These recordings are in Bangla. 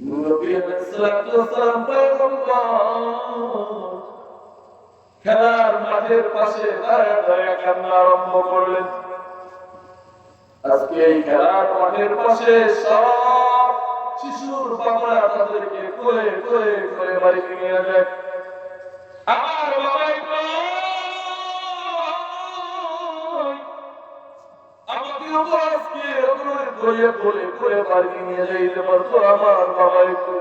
নবী সাল্লাল্লাহু আলাইহি ওয়াসাল্লাম খেলার মাঠের পাশে দাঁড়ায় দাঁড়ায় কান্না আরম্ভ করলেন। আজকে এই খেলার মাঠের পাশে সব শিশুর বাবারা তাদেরকে কোলে কোলে করে বাড়িতে নিয়ে যায়। আমার বাবাই আমাকেও তো আজকে কোলে কোলে করে বাড়িতে নিয়ে যাইতে পারতো আমার বাবাই তো।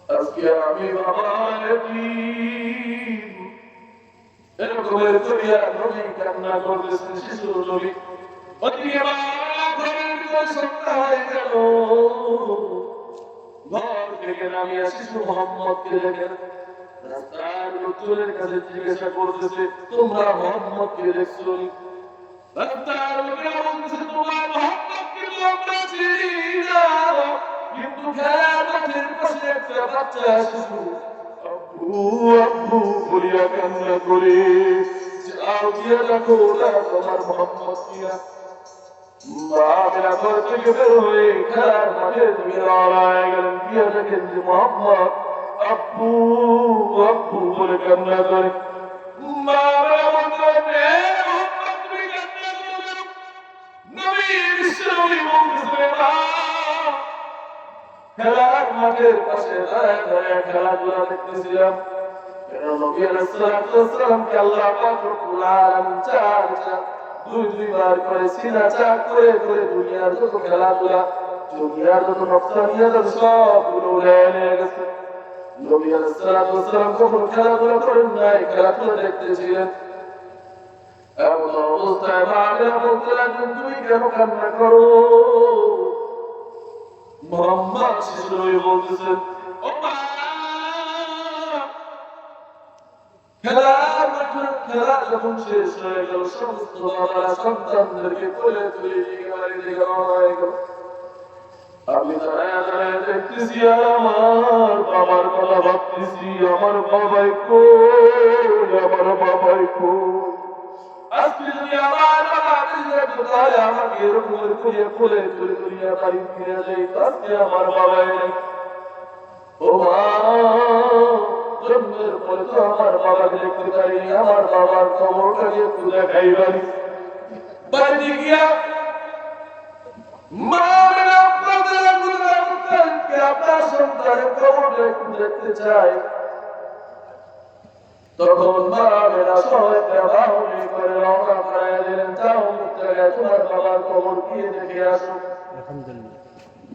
আজকে আমি বাবা এরকমের করিয়া নবী কান্না করতেছেন, শিশুর নবী। ওদিকে ঘরের ভিতর সন্ধ্যা হয়ে গেল, ঘর থেকে নামিয়া শিশু মোহাম্মদকে দেখেন। রাস্তার লোকজনের কাছে জিজ্ঞাসা করতেছে, তোমরা মোহাম্মদকে দেখছো? রাস্তার লোকেরা বলতেছে, তোমার মোহাম্মদকে তো আমরা চিনি না, কিন্তু খেলার মাঠের পাশে একটা বাচ্চা শিশু আব্বু আব্বু বলিয়া কান্না করে, যাও গিয়া দেখো ওটা তোমার মোহাম্মদ কিনা। বাবা ঘর থেকে বের হয়ে খেলার মাঠের দিকে রওনা হয়ে গেলেন। গিয়া দেখেন যে মোহাম্মদ আব্বু আব্বু বলে কান্না করে। বাবা বললেন, মোহাম্মদ তুমি কান্না করো। নবী বিশ্বনবী বলতেছে, খেলার মাঠের পাশে দাঁড়ায় দাঁড়ায় খেলাধুলা দেখতেছিলাম। নবী আলাইহিস সালামকে আল্লাহ পাক রব্বুল আলামিন চার দুইবার করে সিনা চাক করে করে দুনিয়ার যত খেলাধুলা, দুনিয়ার যত নকশানিয়াত সবগুলো উড়ায় নিয়ে গেছে। নবী আলাইহিস সালাম কখনো খেলাধুলা করেন নাই, খেলাধুলা দেখতেছিলেন। এমন অবস্থায় মা বলতে লাগলেন, তুমি কেন কান্না করো? মোহাম্মদ শিশু নবী বলতেছেন, ও মা, খেলা যখন শেষ হয়ে গেল, সমস্ত বাবারা সন্তানদেরকে কোলে তুলে নিয়ে বাড়ি থেকে রওনা হয়ে গেল। আমি দাঁড়ায় দাঁড়ায় দেখতেছি আর আমার বাবার কথা ভাবতেছি, আমার বাবাই কই, আমার বাবাই কই। আজকে যদি আমার বাবা বেঁচে থাকতো তাহলে আমাকে এরকম করিয়া কোলে তুলে তুলিয়া বাড়ি ফিরে যাই। আজকে আমার বাবাই নেই। ও মা, জন্মের পরে তো আমার বাবাকে দেখতে পারিনি, আমার বাবার খবরটাকে একটু দেখাই বাড়ি। বাড়িতে গিয়া মা আপনার সন্তানের খবরটা একটু দেখতে চাই। তখন মা মেয়েরা সবাই বাহনে করে রওনা করাইয়া দিলেন, যাও জায়গায় তোমার বাবার খবর গিয়ে দেখে আসো।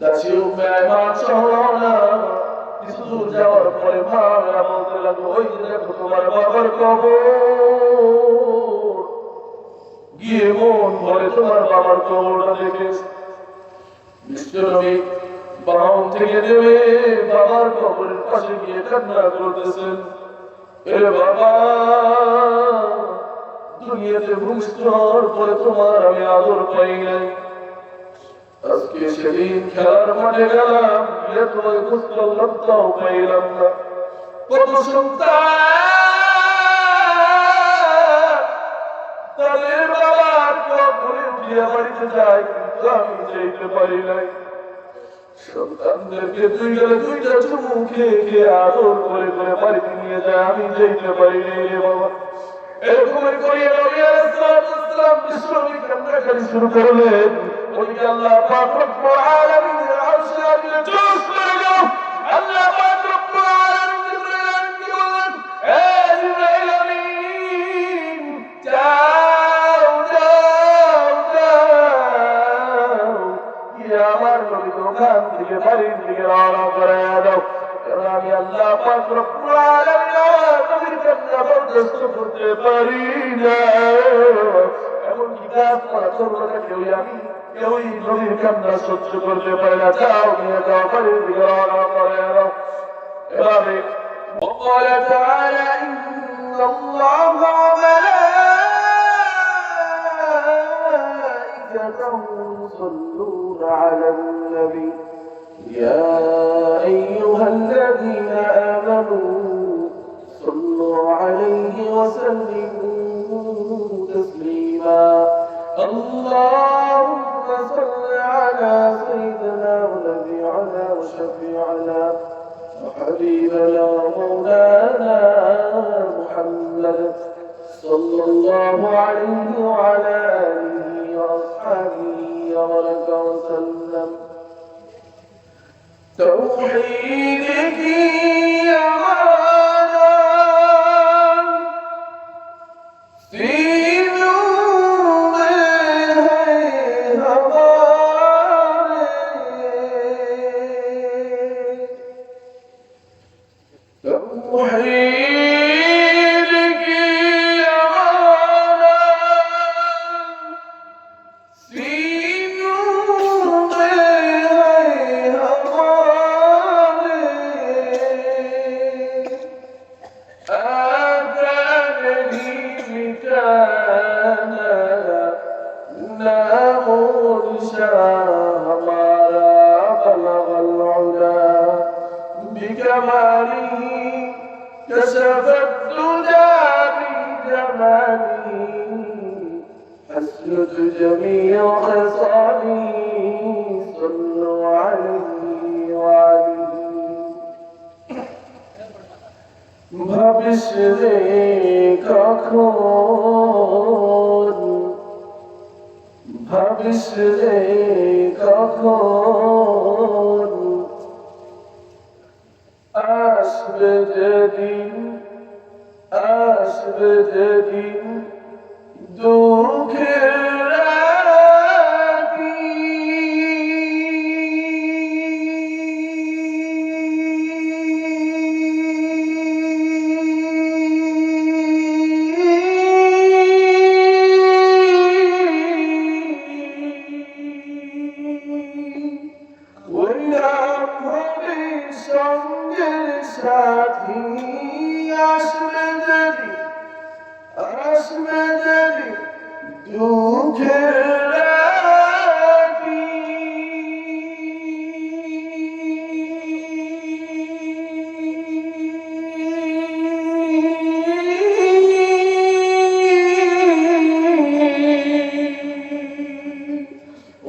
দাসী মেহমান সহ রওনা। কিছু দূর যাওয়ার পরে মা মেয়েরা বলতে লাগলো, ওই যে দেখো তোমার বাবার খবর। গিয়ে মন ভরে তোমার বাবার খবরটা দেখে বিশ্বনবী বাহন থেকে নেমে বাবার কবরের পাশে গিয়ে কান্না করতেছেন। এরে বাবা, দুনিয়াতে ভূমিষ্ঠ হওয়ার পরে তোমার আমি আদর পাই নাই। আজকে সেদিন খেলার মাঠে গেলাম, গিয়ে তোমাকে খোঁজ করলাম, তাও পাইলাম না। কত সন্তান তাদের বাবার কবরে উঠিয়া বাড়িতে যায়, কিন্তু আমি যেতে পারি নাই। সন্তানদেরকে দুই গেলে দুইটা চুমু খেয়ে খেয়ে আদর করে করে বাড়িতে নিয়ে যায়, আমি যেতে পারি নাই রে বাবা। এরকমের করিয়া নবী আলাইহিস সালাম বিশ্বনবী কান্নাকাটি শুরু করলেন। ওদিকে আল্লাহ পাক রব্বুল আলামিনের আরশে আজিম জোশ করে গেল। আল্লাহ পাক রব্বুল আলামিন জিবরাইলকে বললেন, হে জিবরাইল আমিন, যাও যাও যাও, গিয়ে আমার নবীকে ওখান থেকে বাড়ির দিকে রওনা করাইয়া দাও। কারণ আমি আল্লাহ পাক রব্বুল আলামিন আমার নবীর কান্না বরদাস্ত করতে পারি না। এমনকি কাজ করা চলবে কেউই নবীর কান্না সহ্য করতে পারে না। যাও নিয়ে যাও, বাড়ির দিকে রওনা করাইয়া দাও। এভাবে وقال تعالى إن الله وملائكته يصلون على النبي يا أيها الذين آمنوا صلوا عليه وسلموا تسليما اللهم صل على سيدنا ونبينا وشفيعنا وحبيبنا ومولانا محمد صلى الله عليه وعلى آله وأصحابه وبارك وسلم. توحيدك يا غالي في كشف الدجى بجماله حسنت جميع خصاله صلوا عليه وعليه. ভাবিস রে কখন, ভাবিস রে কখন আসবে যেদিন, আসবে যেদিন দুঃখের রাতি। ওই নাম হবে সঙ্গের সাথী, আসবে যেদিন, আসবে যেদিন দুঃখের রাতি।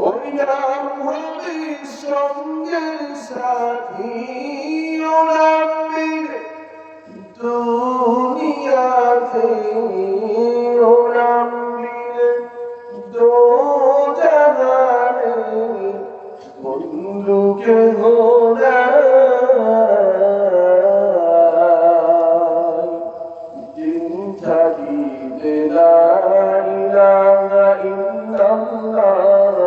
ওই নাম হবে সঙ্গের সাথী, ও নাম দিলে দুনিয়াতে, ও নাম দিলে দোজাহানে বন্ধু কেহ নাই। দিন থাকিতে লা ইলাহা ইল্লাল্লাহ,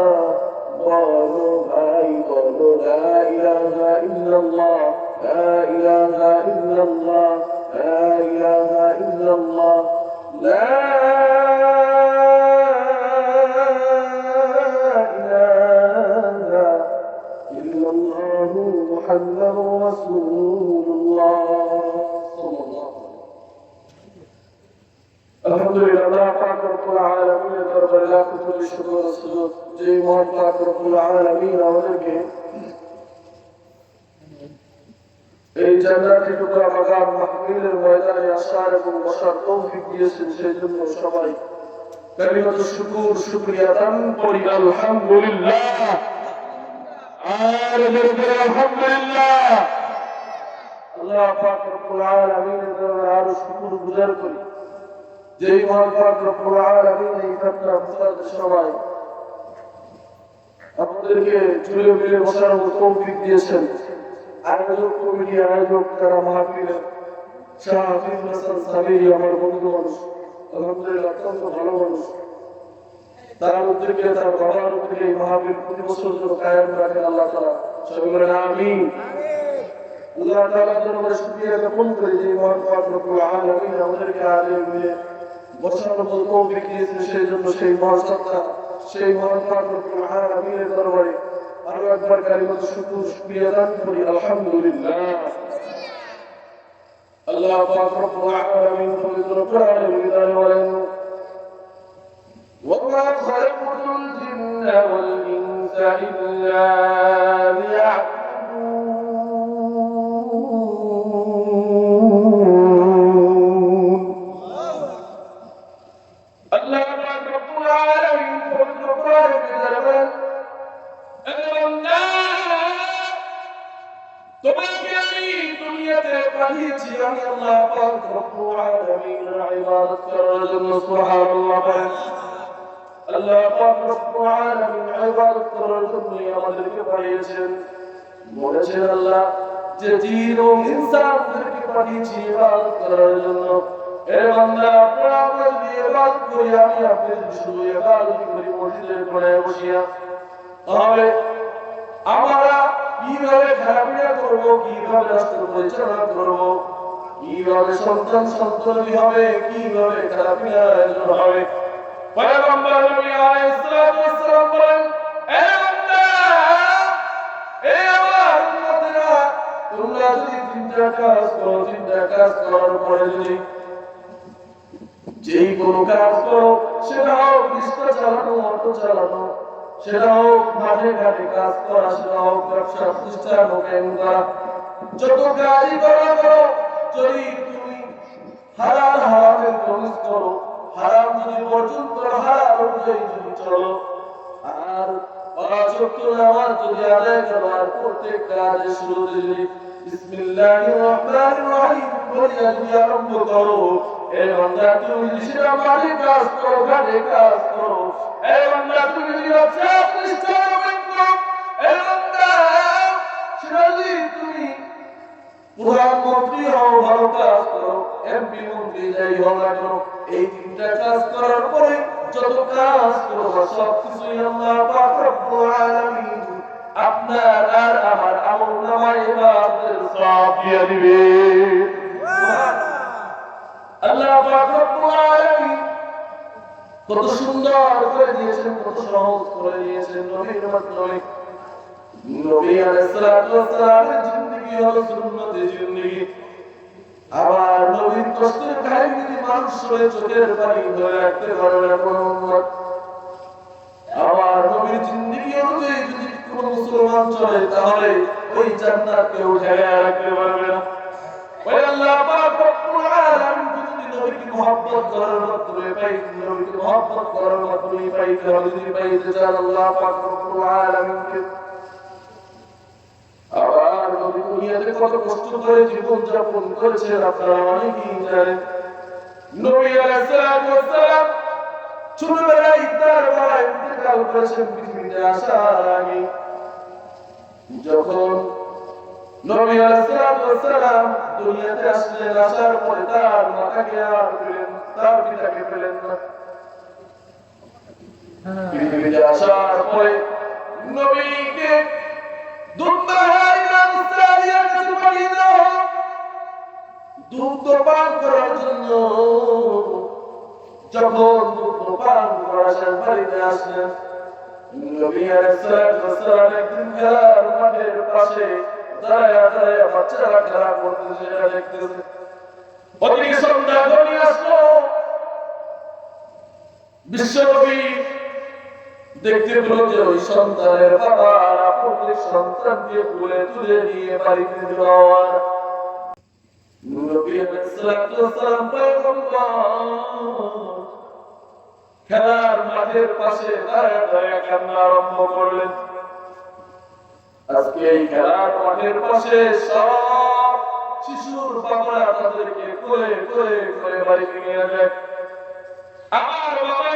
বলো ভাই বলো লা ইলাহা ইল্লাল্লাহ, লা ইলাহা ইল্লাল্লাহ, লা ইলাহা ইল্লাল্লাহ, লা ইলাহা ইল্লাল্লাহ মুহাম্মাদুর রাসূলুল্লাহ সাল্লাল্লাহু আলাইহি। আলহামদুলিল্লাহ, আল্লাহ পাক রব্বুল আলামিনের দরবারে লাখ কোটি শুকর ও সুজুদ, যে মহান পাক রব্বুল আলামিন আমাদেরকে এই জান্নাতি টুকরা বাগান মাহফিলের ময়দানে আসার এবং বসার তৌফিক দিয়েছেন, সেই জন্য সবাই কালিমাতুশ শুকর শুকরিয়া দান করি আলহামদুলিল্লাহ। আর আলহামদুলিল্লাহ, আল্লাহ পাক রব্বুল আলামিনের দরবারে আরো শুকর গুজার করি, যেই মহান পাক রব্বুল আলামিন এই ঘটনা বুঝাতে সবাই আপনাদেরকে ঝুলে মিলে বসার তৌফিক দিয়েছেন। আয়োজক কমিটি, আয়োজক যারা মাহফিলের শাহ হাফিজ হাসান সামিরি আমার বন্ধু মানুষ, আলহামদুলিল্লাহ অত্যন্ত ভালো মানুষ। তার উদ্যোগে তার বাবার উদ্যোগে এই মাহফিল প্রতি বছর যেন কায়েম রাখেন আল্লাহ তাআলা, সবাই বলেন আমিন। আল্লাহ তাআলার দরবারে শুকরিয়া জ্ঞাপন করি যে মহান পাক রব্বুল আলামিন আমাদেরকে আলেম মিলে বসার মতো তৌফিক দিয়েছেন, সেই জন্য সেই মহান সত্তা, সেই মহান পাক রব্বুল আলামিনের দরবারে আরো একবার কালিমাতুশ শুকর শুকরিয়া দান করি আলহামদুলিল্লাহ। আল্লাহ পাক রব্বুল আলামিন পবিত্র কোরআনে বিধানে বলেন, ওয়া খালাকতুল জিন্না ওয়াল ইনসা ইল্লা লিয়াবুদুন। আল্লাহ পাক রব্বুল আলামিন পবিত্র কোরআনে বিধানে বলেন, তোমাকে আমি দুনিয়াতে পাঠিয়েছি আমি আল্লাহ পাক রব্বুল আলামিনের ইবাদত করার জন্য। সুবহানাল্লাহ বলেন। আল্লাহ পাক রব্বুল আলামিন ইবাদত করার জন্য আমাদেরকে পাঠিয়েছেন। বলেছেন আল্লাহ যে জিন ও ইনসানদেরকে পাঠিয়েছি ইবাদত করার জন্য। এর বান্দা আমরা যদি ইবাদত করি, আমি আপনি যদি শুধু ইবাদত করি মসজিদের কোণায় বসিয়া, তাহলে আমরা কিভাবে খেলাধুলা করবো, কিভাবে রাষ্ট্র পরিচালনা করবো, কিভাবে সন্তান সন্ততি হবে, কিভাবে খেলাধুলা আয়োজন হবে। পয়গম্বর নবী আলাইহিস সালাতু ওয়াস সালাম বলেন, এ বান্দা, এ আমার উম্মতেরা, তোমরা যদি তিনটা কাজ করো, তিনটা কাজ করার পরে যদি যেই কোনো কাজ করো, সেটা হোক রিক্সা চালানো, অটো চালানো, সেটা হোক মাঠে ঘাটে কাজ করা, সেটা হোক ব্যবসা প্রতিষ্ঠান ওপেন করা, যত কাজই করো, যদি তুমি হালাল হারামের প্রমিস করো, হারাম যদি বর্জন করো, হালাল অনুযায়ী যদি চলো, আর পাঁচ ওয়াক্ত নামাজ যদি আদায় করো, আর প্রত্যেক কাজের শুরুতে যদি বিসমিল্লাহির রহমানির রহিম বলে যদি আরম্ভ করো, এ বান্দা তুমি সেটা মাঠে কাজ করো, ঘাটে কাজ করো, এ বান্দা তুমি যদি ব্যবসা প্রতিষ্ঠান ওপেন করো, এ বান্দা সেটা যদি তুমি প্রধানমন্ত্রী হও, ভালো কাজ করো, এমপি মন্ত্রী যাই হও না কেন, এই তিনটা কাজ করার পরে যত কাজ করবো সবকিছুই আল্লাহ পাক রব্বুল আলামিন আপনার আর আমার আমলনামায় ইবাদতের সওয়াব দিয়ে দিবে। আল্লাহ পাক রব্বুল আলামিন কত সুন্দর করে দিয়েছেন, কত সহজ করে দিয়েছেন নবীর মাধ্যমে। নবী আলাইহিস সালাতু ওয়াস সালামের জিন্দেগি হলো সুন্নতের জিন্দেগি। আবার নবীর কষ্টের কাহিনী মানুষ শুনে চোখের পানি ধরে রাখতে পারবে না কোন উম্মত। আবার নবীর জিন্দেগি অনুযায়ী যদি কোন মুসলমান চলে, তাহলে ওই জান্নাত কেউ ঠেকায় রাখতে পারবে না। ওই আল্লাহ পাক রব্বুল আলামিন যদি নবীকে মহব্বত করার মাধ্যমে পাই, নবীকে মহব্বত করার মাধ্যমে পাইতে হবে, যদি পাইতে চান আল্লাহ পাক রব্বুল আলামিনকে। আবার নবী দুনিয়াতে কত কষ্ট করে জীবন যাপন করেছেন আপনারা অনেকেই জানেন। নবী আলাইহিস সালাতু ওয়াস সালাম ছোটবেলায় তার বাবা ইন্তেকাল করেছেন পৃথিবীতে আসার আগে। যখন নবী আলাইহিস সালাতু ওয়াস সালাম দুনিয়াতে আসলেন, আসার পরে তার মাতাকে আর পেলেন, তার পিতাকে পেলেন না। পৃথিবীতে আসার পরে নবীকে দুধ পান করার জন্য যখন দুধ পান করার বাড়িতে আসলেন, নবী আলাইহিস সালাতু ওয়াস সালাম একদিন খেলার মাঠের পাশে দাঁড়ায়া বাচ্চারা খেলা করতেছে, সেটা দেখতেছে। ওদিকে সন্ধ্যা ঘনিয়ে আসলো, বিশ্বনবী দেখতে পেল যে ওই সন্তানের বাবা প্রত্যেক সন্তানকে কোলে তুলে নিয়ে বাড়িতে যাওয়ার। নবী আলাইহিস সালাতু ওয়াস সালাম খেলার মাঠের পাশে দাঁড়ায়া কান্না আরম্ভ করলেন। আজকে এই খেলার মাঠের পাশে সব শিশুর বাবারা তাদেরকে কোলে কোলে করে বাড়িতে নিয়ে যায়। আমার বাবা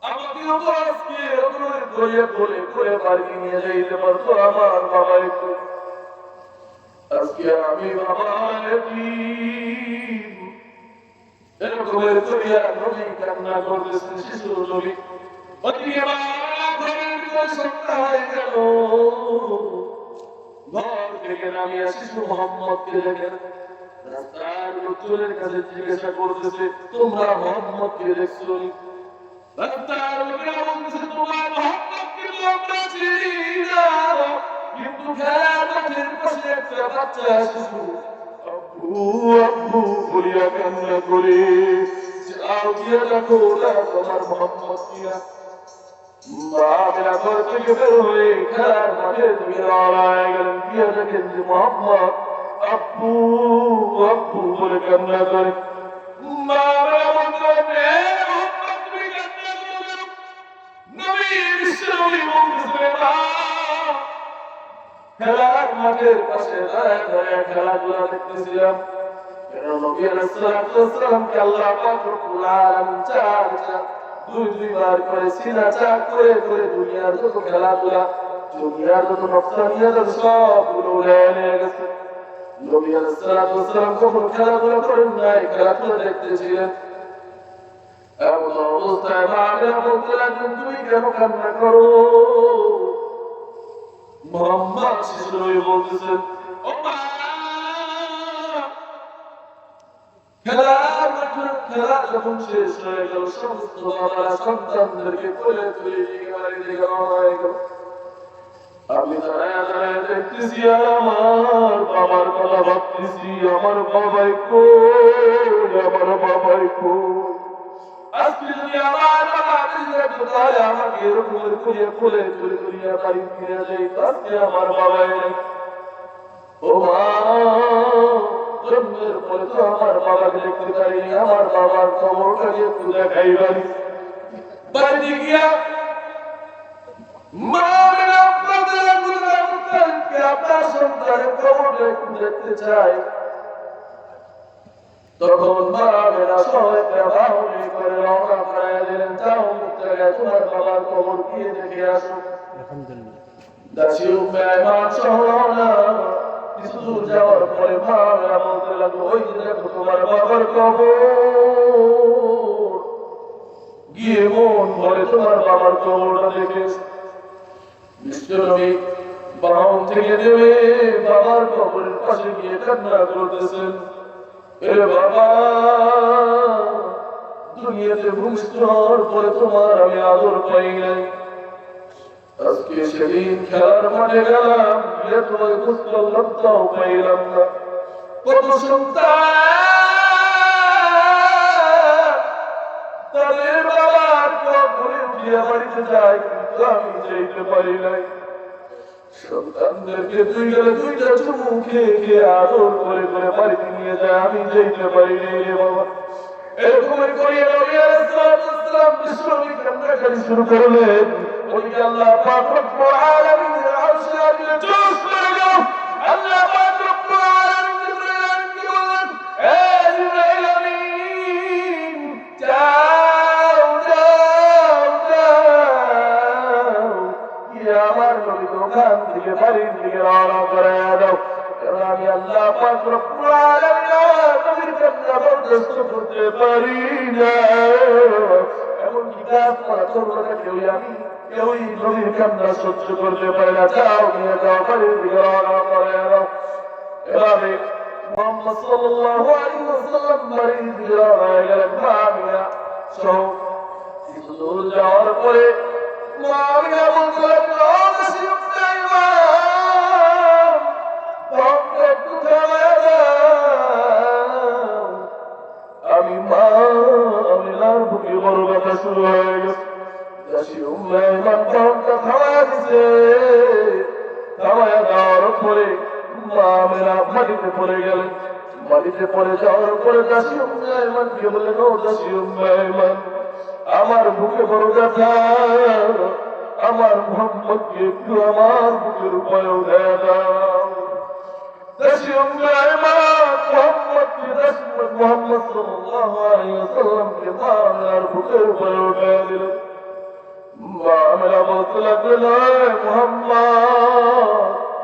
আমাকেও তো আজকে করে বাড়ি নিয়ে যাইতে পারতো আমার বাবা একটু। আজকে আমি বাবা এরকমের করিয়া নবী কান্না করতেছেন, শিশুর নবী। ওদিকে ঘরের ভিতরে সন্ধ্যা হয়ে গেল, ঘর থেকে নামিয়া শিশু মোহাম্মদকে দেখেন। রাস্তার লোকজনের কাছে জিজ্ঞাসা করতেছে, তোমরা মোহাম্মদকে দেখছো? রাস্তার লোকেরা বলতেছে, তোমার মোহাম্মদকে তো আমরা চিনি না, কিন্তু খেলার মাঠের পাশে একটা বাচ্চা শিশু আব্বু আব্বু বলিয়া কান্না করে, যাও গিয়ে দেখো ওটা তোমার মোহাম্মদ কিনা। বাবা ঘর থেকে বের হয়ে খেলার মাঠে দিকে রওনা হয়ে গেলেন, গিয়ে দেখেন যে মোহাম্মদ আব্বু আব্বু বলে কান্না করে। বাবা বললেন, নবী বিশ্বনবী বলতেছেন, খেলার মাঠের পাশে দাঁড়ায় দাঁড়ায় খেলাধুলা দেখতেছিলাম। নবী আলাইহিস সালাতু ওয়াস সালামকে আল্লাহ পাক রব্বুল আলামিন চার দুইবার করে সিনা চাক করে করে দুনিয়ার যত খেলাধুলা, দুনিয়ার যত নকশানিয়াত সবগুলো উড়িয়ে নিয়ে গেছে। নবী আলাইহিস সালাতু ওয়াস সালাম কখনো খেলাধুলা করেন নাই, খেলাধুলা দেখতেছিলেন। এমন অবস্থায় মা আমিনা বলতে লাগলেন, তুমি কেন কান্না করো? মুহাম্মদ শিশু হয়ে বলতেছেন, ও মা, খেলার মাঠে খেলা যখন শেষ হয়ে গেল, সমস্ত বাবারা সন্তানদেরকে কোলে তুলে নিয়ে বাড়ি থেকে রওনা হয়ে গেল। আমি দাঁড়ায় দাঁড়ায় দেখতেছি আর আমার বাবার কথা ভাবতেছি, আমার বাবাই কই, আমার বাবাই কই। আজকে যদি আমার বাবা বেঁচে থাকতো তাহলে আমাকে এরকম করিয়া কোলে তুলে তুলিয়া বাড়ি ফিরে যাই, আজকে আমার বাবাই নেই। ও মা, জন্মের পরে তো আমার বাবাকে দেখতে পারিনি, আমার বাবার কবরটাকে একটু দেখাই পারি। বাড়িতে গিয়া মা আপনার সন্তানের কবরটা একটু দেখতে চাই। তখন মা মেয়েরা সবাইকে বাহুনি করে রওনা করাইয়া দিলেন, যাও জায়গায় তোমার বাবার কবর গিয়ে দেখে আসো। দাসী উম্মে আইমান সহ রওনা। কিছু দূর যাওয়ার পরে মা মেয়েরা বলতে লাগলো, ওই যে দেখো তোমার বাবার কবর। গিয়ে মন ভরে তোমার বাবার কবরটা দেখে বিশ্বনবী বাহন থেকে নেমে বাবার কবরের পাশে গিয়ে কান্না করতেছেন, এ বাবা, দুনিয়াতে ভূমিষ্ঠ হওয়ার পরে তোমার আমি আদর পাই নাই। আজকে সেদিন খেলার মাঠে গেলাম, গিয়ে তোমাকে খোঁজ করলাম, তাও পাইলাম না। কত সন্তান তাদের বাবার কবরে উঠিয়া বাড়িতে যায়, কিন্তু আমি যেতে পারি নাই। সন্তানদেরকে দুই গেলে দুইটা চুমু খেয়ে খেয়ে আদর করে করে বাড়িতে নিয়ে যায়, আমি যেতে পারি নাই রে বাবা। এরকমই করিয়া নবী আলাইহিস সালাতু ওয়াস সালাম বিশ্বনবী কান্নাকাটি শুরু করলেন। ওদিকে আল্লাহ পাক রব্বুল আলামিনের আরশে আজিমে জোশ করে গেল। আল্লাহ পাক রব্বুল আলামিন জিবরাইলকে বললেন, হে জিবরাইল আমিন, যাও যাও যাও, গিয়ে আমার নবীকে ওখান থেকে বাড়ির দিকে রওনা করাইয়া দাও। কারণ আমি আল্লাহ পাক রব্বুল আলামিন আমার নবীর কান্না বরদাস্ত করতে পারি না। এমনকি কাজ করা তরুণরা কেউই নবীর কান্না সহ্য করতে পারে না। যাও নিয়ে যাও, বাড়ির দিকে রওনা করাইয়া দাও। এভাবে মুহাম্মদ সাল্লাল্লাহু আলাইহি ওয়াসাল্লাম বাড়ির দিকে রওনা হয়ে গেলেন। মা আমিনা সহ কিছু দূর যাওয়ার পরে মা আমিনা বলতে লাগলেন, ও দাসী উম্মে আইমান, আমাকে একটু খাওয়াইয়া দাও। আমি মা আমিনার বুকে বড় ব্যথা শুরু হয়ে গেছে। দাসী উম্মে আইমান আমাকে খাওয়াইয়া দিছে। খাওয়াইয়া দেওয়ার পরে মা আমিনা মাটিতে পড়ে গেলেন। মাটিতে পড়ে যাওয়ার পরে দাসী উম্মে আইমানকে বললেন, ও দাসী উম্মে আইমান, আমার বুকে বড় ব্যথা, আমার মুহাম্মদকে একটু আমার বুকের উপরে উঠে দাও। দাসী উম্মে আইমান মুহাম্মদ সাল্লাল্লাহু আলাইহি ওয়াসাল্লামকে মা আমিনার বুকের উপরে উঠে দিলেন। মা আমিনা বলতে লাগলেন, হে মুহাম্মদ,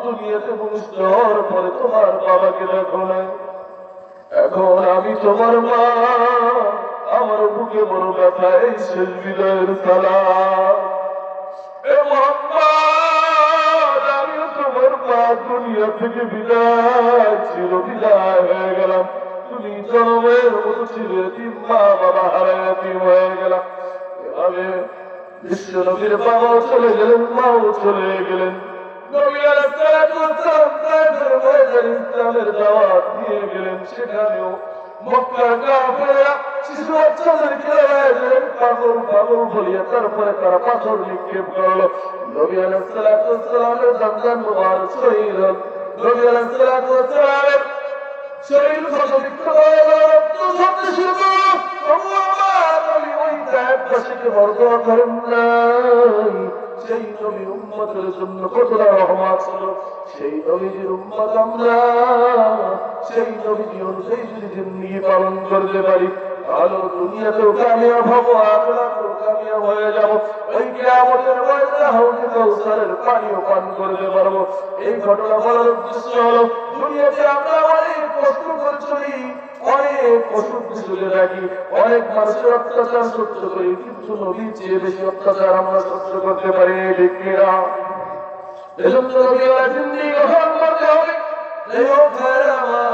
দুনিয়াতে ভূমিষ্ঠ হওয়ার পরে তোমার বাবাকে দেখো নাই, এখন আমি তোমার মা, আমার বুকে বড় ব্যথা, এই শেষ বিদায়ের সালাম। এ মুহাম্মদ, আমিও তোমার মা, দুনিয়া থেকে বিদায় চির বিদায় হয়ে গেলাম। তুমি জন্মের মতো ছিল এতিম, মা বাবা হারায় এতিম হয়ে গেলাম। এভাবে বিশ্ব নবীর বাবাও চলে গেলেন, মাও চলে গেলেন। নবী আলাইহিস সালাতু ওয়াস সালাম তায়েফের ময়দানে ইসলামের দাওয়াত দিয়ে গেলেন। সেখানেও মক্কার কাফেররা শিশু বাচ্চাদেরকে দিলেন পাগল পাগল বলিয়া, তারপরে তারা পাথর নিক্ষেপ করলো। নবী আলাইহিস সালাতু ওয়াস সালামের দান মুবারক শহীদ হল। নবী আলাইহিস সালাতু ওয়াস সালামের শরীর ক্ষতবিক্ষত হয়ে গেল, রক্ত ঝরতে শুরু করলো। তবুও আমার নবী ওই তায়েফবাসীকে বরদোয়া করেন নাই। সেই নবীর উম্মতের জন্য কতটা রহমত ছিল, সেই নবীর উম্মত আমরা সেই নবীর অনুযায়ী যদি জিন্দেগি পালন করতে পারি, তাহলে দুনিয়াতেও কামিয়াব হবো, আখিরাতেও কামিয়াব হয়ে যাবো। ওই কিয়ামতের ময়দানে হাউজে কাউসারের পানিও পান করতে পারবো। এই ঘটনা বলার উদ্দেশ্য হলো, দুনিয়াতে আমরা অনেক কষ্ট করে চলি, অনেক ওষুধ সুযোগে রাখি, অনেক মানুষের অত্যাচার সহ্য করি, কিন্তু নবীর চেয়ে বেশি অত্যাচার আমরা সহ্য করতে পারি ঠিক কিনা? এজন্য নবীর জিন্দেগি গ্রহণ করতে হবে। এই হোক ভাইরা আমার,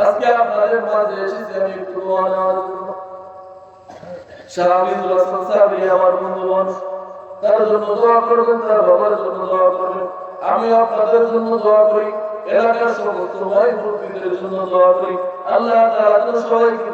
আজকে আপনাদের মাঝে এসেছি আমি একটু দোয়া নেওয়ার জন্য। শাহাবুল হাসান সাবরি আমার বন্ধু মানুষ, তার জন্য দোয়া করবেন, তার বাবার জন্য দোয়া করবেন। আমি আপনাদের জন্য দোয়া করি, এলাকার সমস্ত ভাই মুরব্বিদের জন্য দোয়া করি। আল্লাহ তাআলা সবাইকে